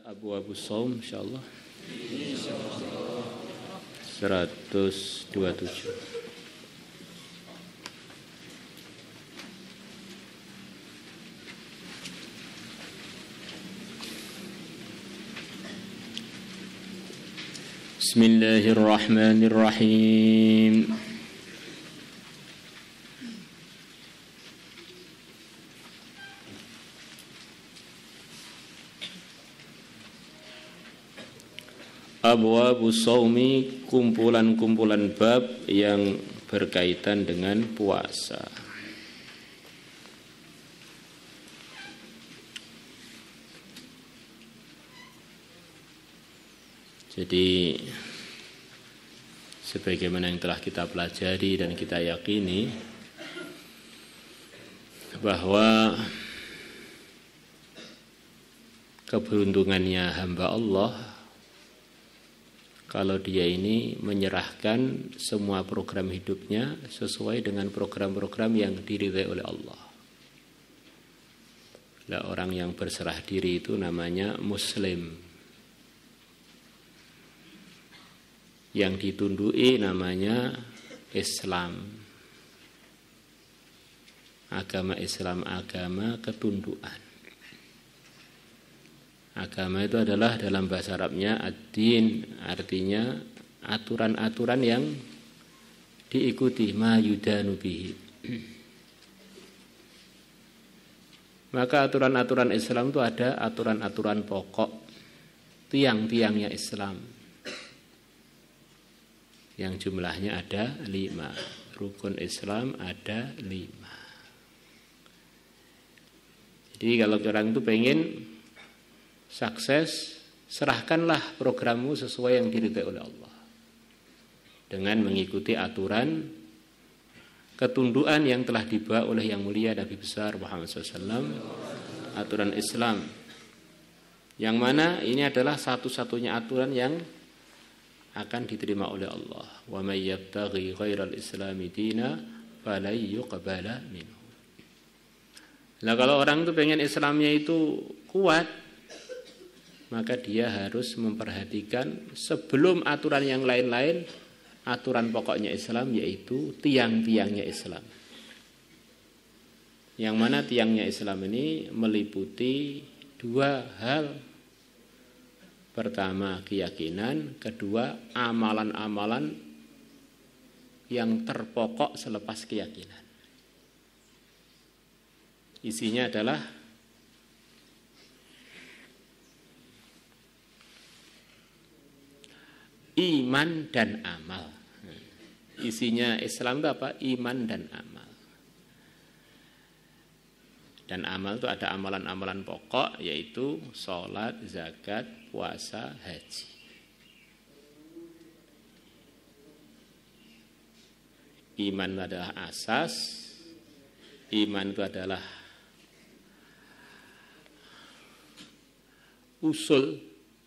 Abu Shaum insyaallah 127. Bismillahirrahmanirrahim. Abwabu shaumi, kumpulan-kumpulan bab yang berkaitan dengan puasa. Jadi sebagaimana yang telah kita pelajari dan kita yakini bahwa keberuntungannya hamba Allah kalau dia ini menyerahkan semua program hidupnya sesuai dengan program-program yang diridhai oleh Allah. Nah, orang yang berserah diri itu namanya Muslim. Yang ditundui namanya Islam. Agama Islam, agama ketunduan. Agama itu adalah dalam bahasa Arabnya ad-din, artinya aturan-aturan yang diikuti, ma yudanu bihi. Maka aturan-aturan Islam itu ada aturan-aturan pokok, tiang-tiangnya Islam, yang jumlahnya ada 5. Rukun Islam ada 5. Jadi kalau orang itu pengen sukses, serahkanlah programmu sesuai yang diridhai oleh Allah dengan mengikuti aturan ketunduan yang telah dibawa oleh yang mulia Nabi besar Muhammad SAW, aturan Islam, yang mana ini adalah satu-satunya aturan yang akan diterima oleh Allah. Wa may yabtaghi ghairal islami dina falan yuqbala minhu. Nah, kalau orang itu pengen Islamnya itu kuat, maka dia harus memperhatikan sebelum aturan yang lain-lain, aturan pokoknya Islam, yaitu tiang-tiangnya Islam. Yang mana tiangnya Islam ini meliputi 2 hal. Pertama keyakinan, kedua amalan-amalan yang terpokok selepas keyakinan. Isinya adalah iman dan amal. Isinya Islam itu apa? Iman dan amal. Dan amal itu ada amalan-amalan pokok, yaitu sholat, zakat, puasa, haji. Iman itu adalah asas. Iman itu adalah usul,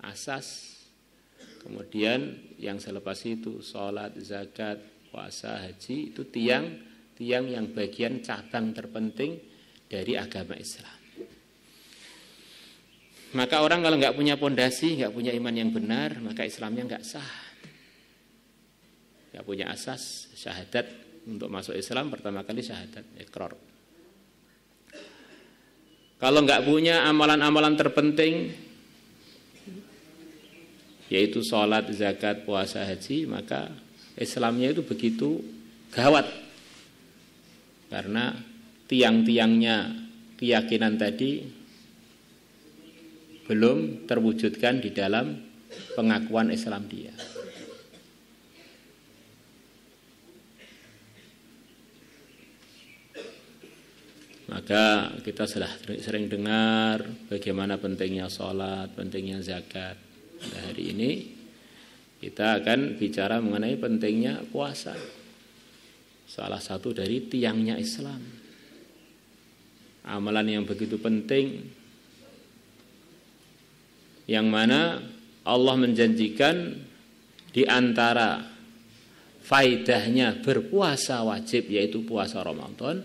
asas. Kemudian yang selepas itu sholat, zakat, puasa, haji, itu tiang yang bagian cabang terpenting dari agama Islam. Maka orang kalau nggak punya pondasi, nggak punya iman yang benar, maka Islamnya nggak sah. Nggak punya asas syahadat untuk masuk Islam, pertama kali syahadat iqrar. Kalau nggak punya amalan-amalan terpenting, yaitu sholat, zakat, puasa, haji, maka Islamnya itu begitu gawat. Karena tiang-tiangnya keyakinan tadi belum terwujudkan di dalam pengakuan Islam dia. Maka kita sudah sering dengar bagaimana pentingnya sholat, pentingnya zakat. Pada hari ini kita akan bicara mengenai pentingnya puasa. Salah satu dari tiangnya Islam. Amalan yang begitu penting, yang mana Allah menjanjikan di antara faedahnya berpuasa wajib, yaitu puasa Ramadan,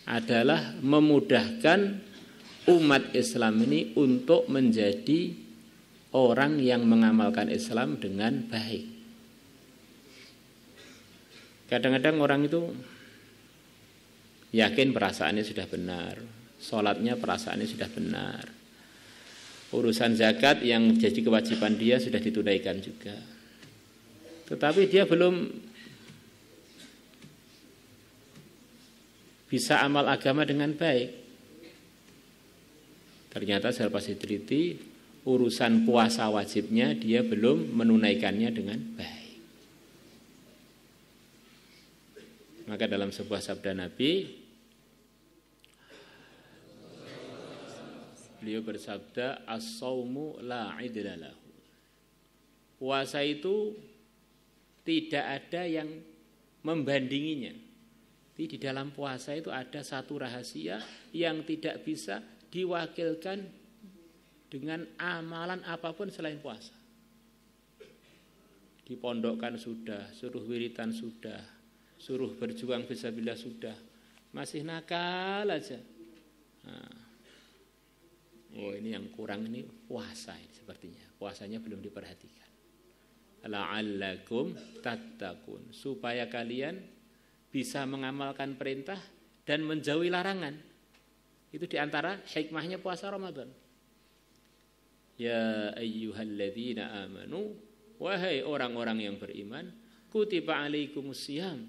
adalah memudahkan umat Islam ini untuk menjadi orang yang mengamalkan Islam dengan baik. Kadang-kadang orang itu yakin perasaannya sudah benar, sholatnya perasaannya sudah benar, urusan zakat yang jadi kewajiban dia sudah ditunaikan juga, tetapi dia belum bisa amal agama dengan baik. Ternyata selepas diteliti, urusan puasa wajibnya dia belum menunaikannya dengan baik. Maka dalam sebuah sabda Nabi, beliau bersabda, as-saumu la idla lahu. Puasa itu tidak ada yang membandinginya. Di dalam puasa itu ada satu rahasia yang tidak bisa diwakilkan dengan amalan apapun selain puasa. Dipondokkan sudah, suruh wiritan sudah, suruh berjuang fisabilillah sudah, masih nakal aja. Nah, oh ini yang kurang ini puasa ini sepertinya. Puasanya belum diperhatikan. La'allakum tattaqun, supaya kalian bisa mengamalkan perintah dan menjauhi larangan. Itu diantara hikmahnya puasa Ramadan. Ya ayyuhalladzina amanu, wahai orang-orang yang beriman, kutiba alaikumus syiyam,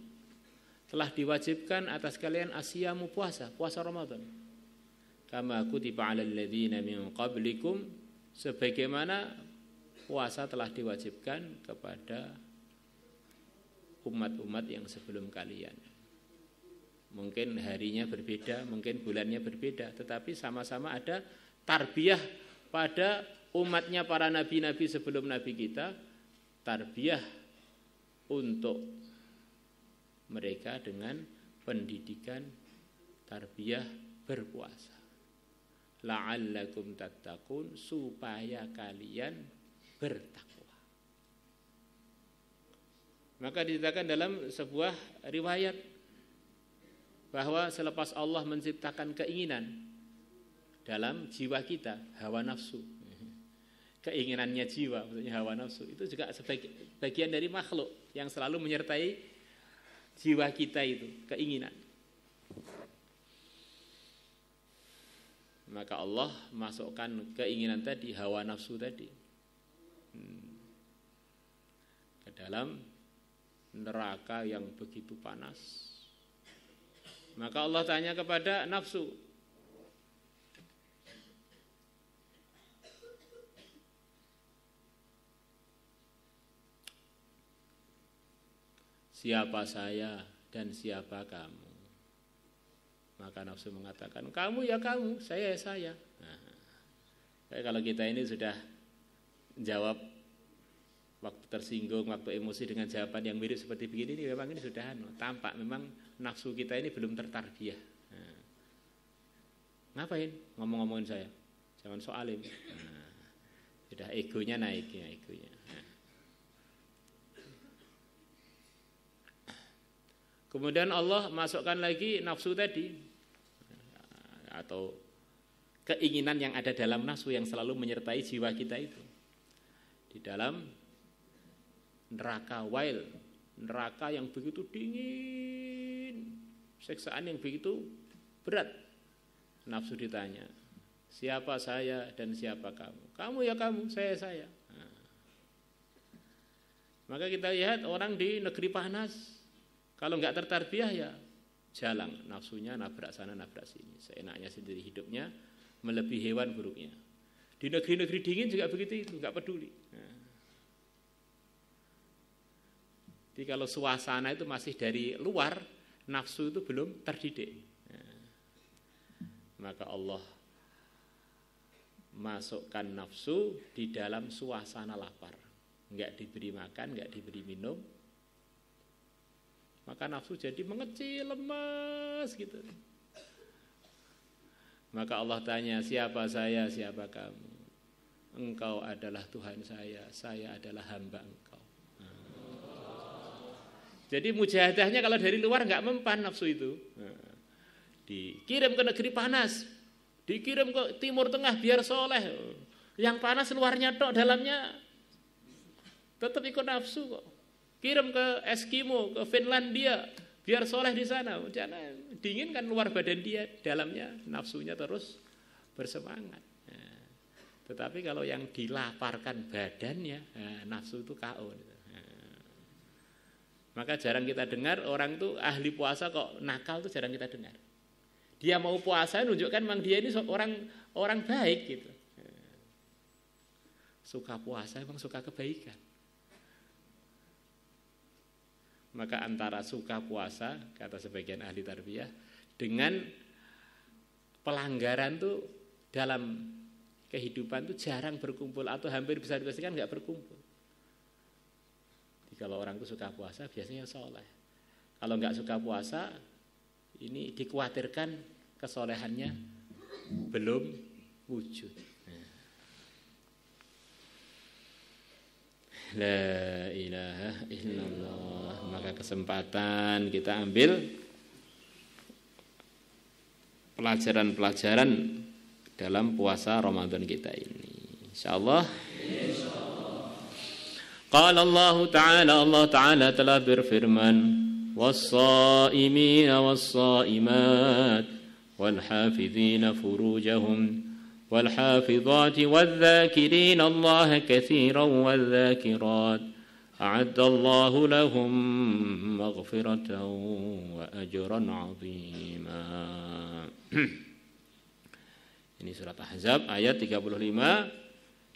telah diwajibkan atas kalian asyamu puasa Ramadan. Kama kutiba alal ladzina min qablikum, sebagaimana puasa telah diwajibkan kepada umat-umat yang sebelum kalian. Mungkin harinya berbeda, mungkin bulannya berbeda, tetapi sama-sama ada tarbiyah pada umatnya para nabi-nabi sebelum nabi kita, tarbiyah untuk mereka dengan pendidikan tarbiyah berpuasa. La'allakum tattaqun, supaya kalian bertakwa. Maka diceritakan dalam sebuah riwayat bahwa selepas Allah menciptakan keinginan dalam jiwa kita, hawa nafsu, keinginannya jiwa, maksudnya hawa nafsu, itu juga bagian dari makhluk yang selalu menyertai jiwa kita itu, keinginan. Maka Allah masukkan keinginan tadi, hawa nafsu tadi, ke dalam neraka yang begitu panas. Maka Allah tanya kepada nafsu, siapa saya dan siapa kamu? Maka nafsu mengatakan, kamu ya kamu, saya ya saya. Nah, kalau kita ini sudah jawab waktu tersinggung, waktu emosi dengan jawaban yang mirip seperti begini, ini memang ini sudah tampak memang nafsu kita ini belum tertarbiyah. Nah, ngapain ngomong-ngomongin saya? Jangan soalin. Nah, sudah egonya naik ya, egonya. Nah. Kemudian Allah masukkan lagi nafsu tadi, atau keinginan yang ada dalam nafsu yang selalu menyertai jiwa kita itu, di dalam neraka wail, neraka yang begitu dingin, siksaan yang begitu berat. Nafsu ditanya, siapa saya dan siapa kamu? Kamu ya kamu, saya saya. Nah. Maka kita lihat orang di negeri panas, kalau nggak tertarbiyah ya jalan nafsunya, nabrak sana nabrak sini, seenaknya sendiri hidupnya, melebihi hewan buruknya. Di negeri-negeri dingin juga begitu, itu nggak peduli. Nah. Jadi kalau suasana itu masih dari luar, nafsu itu belum terdidik. Nah, maka Allah masukkan nafsu di dalam suasana lapar. Enggak diberi makan, enggak diberi minum. Maka nafsu jadi mengecil, lemas gitu. Maka Allah tanya, siapa saya, siapa kamu? Engkau adalah Tuhan saya adalah hamba engkau. Jadi mujahadahnya kalau dari luar nggak mempan nafsu itu. Nah, dikirim ke negeri panas, dikirim ke Timur Tengah biar soleh, Yang panas luarnya tok, dalamnya tetap ikut nafsu kok. Kirim ke Eskimo, ke Finlandia, biar soleh di sana. Jangan dingin kan luar badan dia, dalamnya nafsunya terus bersemangat. Nah, tetapi kalau yang dilaparkan badannya, nafsu itu KO. Maka jarang kita dengar orang tuh ahli puasa kok nakal tuh jarang kita dengar. Dia mau puasa menunjukkan memang dia ini orang baik gitu. Suka puasa memang suka kebaikan. Maka antara suka puasa kata sebagian ahli tarbiyah dengan pelanggaran tuh dalam kehidupan tuh jarang berkumpul atau hampir bisa dipastikan nggak berkumpul. Kalau orang itu suka puasa biasanya soleh. Kalau nggak suka puasa, ini dikhawatirkan kesolehannya belum wujud. La ilaha illallah. Maka kesempatan kita ambil pelajaran-pelajaran dalam puasa Ramadan kita ini. Insyaallah. Qala Allah Ta'ala telah berfirman, was-saimina was-saimat wal-hafizina furujahum wal-hafizati wadh-dhakirina Allah katsiran wadh-dhakirat a'adda Allah lahum maghfiratan wa ajran 'azima. Ini surat Ahzab ayat 35.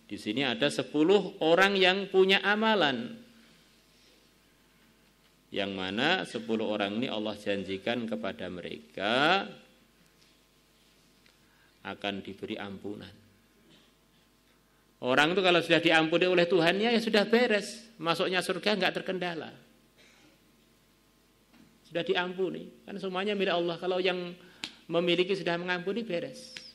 Di sini ada 10 orang yang punya amalan. Yang mana 10 orang ini Allah janjikan kepada mereka akan diberi ampunan. Orang itu kalau sudah diampuni oleh Tuhannya ya sudah beres. Masuknya surga enggak terkendala. Sudah diampuni. Kan semuanya milik Allah. Kalau yang memiliki sudah mengampuni beres.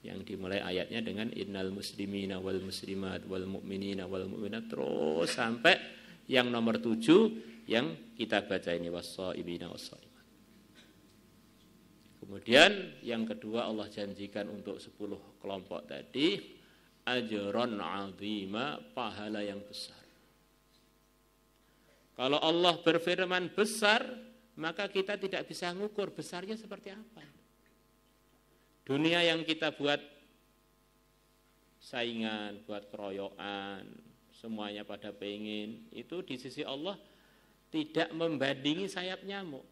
Yang dimulai ayatnya dengan innal muslimina wal muslimat wal mu'minina wal mu'minat terus sampai yang nomor 7 yang kita baca ini was-shaimina was-shaimat. Kemudian yang kedua Allah janjikan untuk 10 kelompok tadi ajron 'azima, pahala yang besar. Kalau Allah berfirman besar, maka kita tidak bisa ngukur besarnya seperti apa. Dunia yang kita buat saingan, buat keroyokan, semuanya pada pengen, itu di sisi Allah tidak membandingi sayap nyamuk.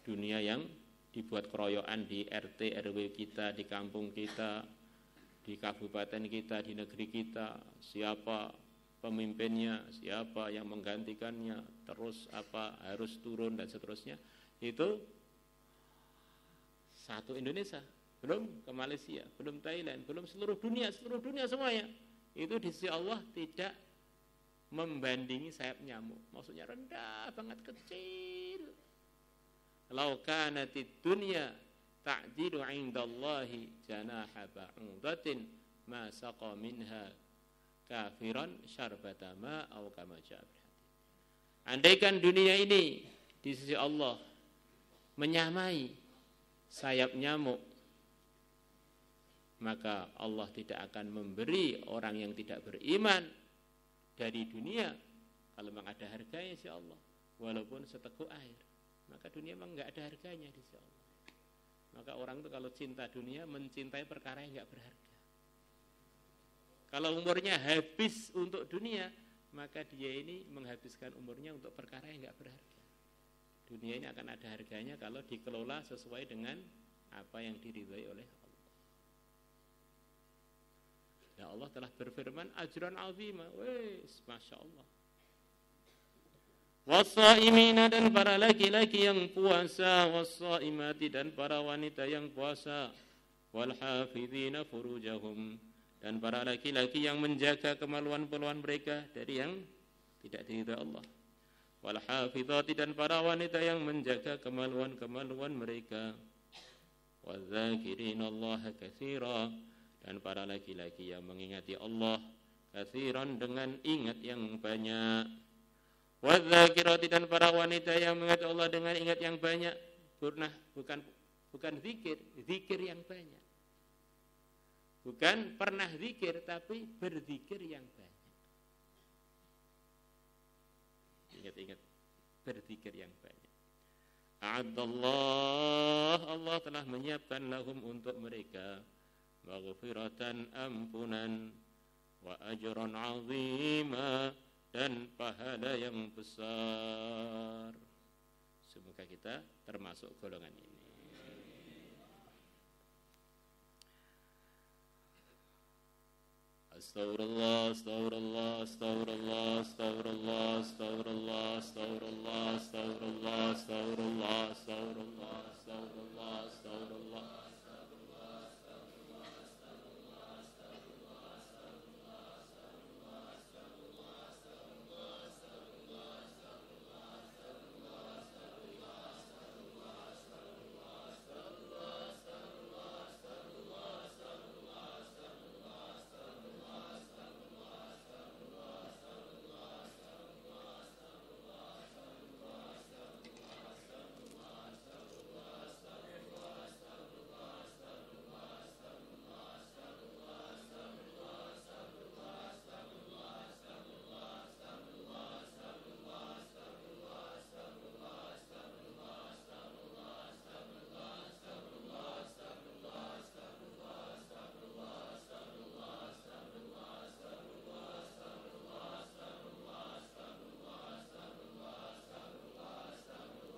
Dunia yang dibuat keroyokan di RT, RW kita, di kampung kita, di kabupaten kita, di negeri kita, siapa pemimpinnya, siapa yang menggantikannya, terus apa harus turun dan seterusnya, itu satu Indonesia, belum ke Malaysia, belum Thailand, belum seluruh dunia semuanya. Itu di sisi Allah tidak membandingi sayap nyamuk. Maksudnya rendah banget, kecil. Lau kanatid dunya ta'dilu 'indallahi janaha ba'udatin ma saqa minha kafiran syarbata ma aw kama ja'a. Andaikan dunia ini di sisi Allah menyamai sayap nyamuk, maka Allah tidak akan memberi orang yang tidak beriman dari dunia kalau memang ada harganya sih Allah, walaupun seteguk air. Maka dunia memang enggak ada harganya di sisi Allah. Maka orang itu kalau cinta dunia mencintai perkara yang enggak berharga. Kalau umurnya habis untuk dunia, maka dia ini menghabiskan umurnya untuk perkara yang enggak berharga. Dunia ini akan ada harganya kalau dikelola sesuai dengan apa yang diridhai oleh Allah. Ya Allah telah berfirman ajran azima, wes masya Allah. Wassaimina, dan para laki-laki yang puasa, wassaimati, dan para wanita yang puasa, wal hafizina furujahum, dan para laki-laki yang menjaga kemaluan-kemaluan mereka dari yang tidak diridhai Allah. Wal hafizati, dan para wanita yang menjaga kemaluan-kemaluan mereka. Wadzakirinallaha katsira, dan para laki-laki yang mengingati Allah katsiran, dengan ingat yang banyak. Wadzakirati, dan para wanita yang mengingat Allah dengan ingat yang banyak. Bukan zikir yang banyak. Bukan pernah zikir, tapi berzikir yang banyak. Ingat-ingat, berzikir yang banyak. Allah telah menyiapkan lahum untuk mereka maghfiratan, ampunan, wa ajran azima, dan pahala yang besar. Semoga kita termasuk golongan ini. Astaghfirullah, astaghfirullah, astaghfirullah, astaghfirullah, astaghfirullah, astaghfirullah, astaghfirullah, astaghfirullah, astaghfirullah, astaghfirullah, astaghfirullah.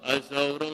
Astaghfirullah.